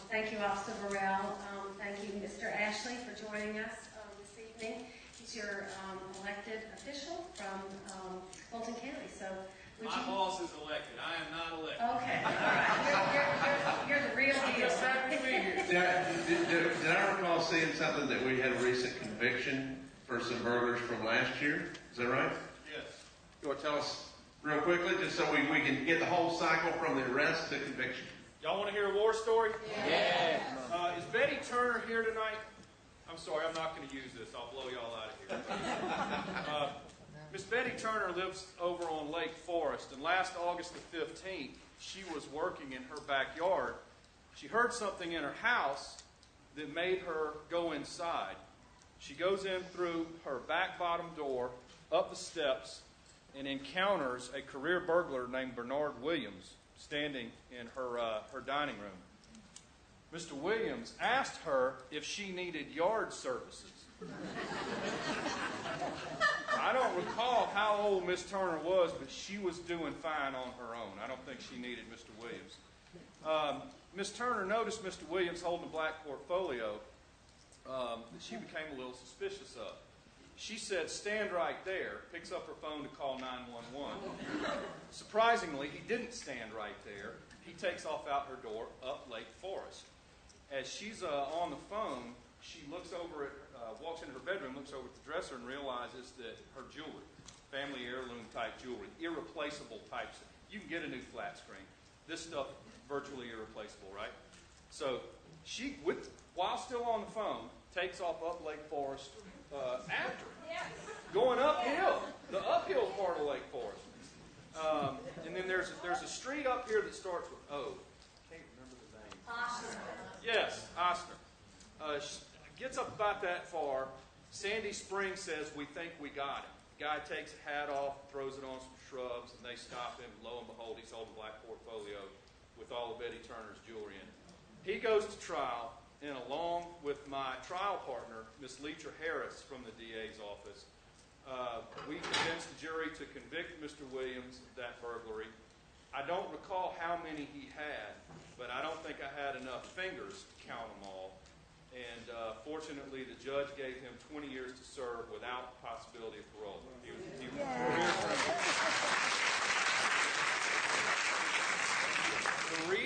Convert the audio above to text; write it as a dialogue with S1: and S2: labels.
S1: Thank you, Officer Burrell. Thank you, Mr. Ashley, for joining us this evening. He's your elected official from Fulton County. So,
S2: my boss is elected. I am not elected.
S1: Okay, all right. You're the real deal.
S3: Did I recall seeing something that we had a recent conviction for some burglars from last year? Is that right?
S2: Yes.
S3: You want to tell us real quickly, just so we can get the whole cycle from the arrest to conviction?
S2: Y'all want to hear a war story?
S1: Yeah.
S2: Is Betty Turner here tonight? I'm sorry, I'm not going to use this. I'll blow y'all out of here. Miss Betty Turner lives over on Lake Forest, and last August the 15th, she was working in her backyard. She heard something in her house that made her go inside. She goes in through her back bottom door, up the steps, and encounters a career burglar named Bernard Williams standing in her dining room. Mr. Williams asked her if she needed yard services. I don't recall how old Miss Turner was, but she was doing fine on her own. I don't think she needed Mr. Williams. Miss Turner noticed Mr. Williams holding a black portfolio that she became a little suspicious of. She said, "Stand right there," picks up her phone to call 911. Surprisingly, he didn't stand right there. He takes off out her door up Lake Forest. As she's on the phone, she looks over at, walks into her bedroom, looks over at the dresser, and realizes that her jewelry, family heirloom type jewelry, irreplaceable types. You can get a new flat screen. This stuff, virtually irreplaceable, right? So she, while still on the phone, takes off up Lake Forest after, going uphill, the uphill part of Lake Forest. And then there's a street up here that starts with O. I can't remember the name.
S1: Oscar.
S2: Yes, Oscar. Gets up about that far. Sandy Spring says, "We think we got him." The guy takes a hat off, throws it on some shrubs, and they stop him. Lo and behold, he's holding a black portfolio with all of Betty Turner's jewelry in it. He goes to trial, and along with my trial partner, Miss Leacher Harris from the DA's office, we convinced the jury to convict Mr. Williams of that burglary. I don't recall how many he had, but I don't think I had enough fingers to count them all. And fortunately, the judge gave him 20 years to serve without possibility of parole. He was a career criminal. The reason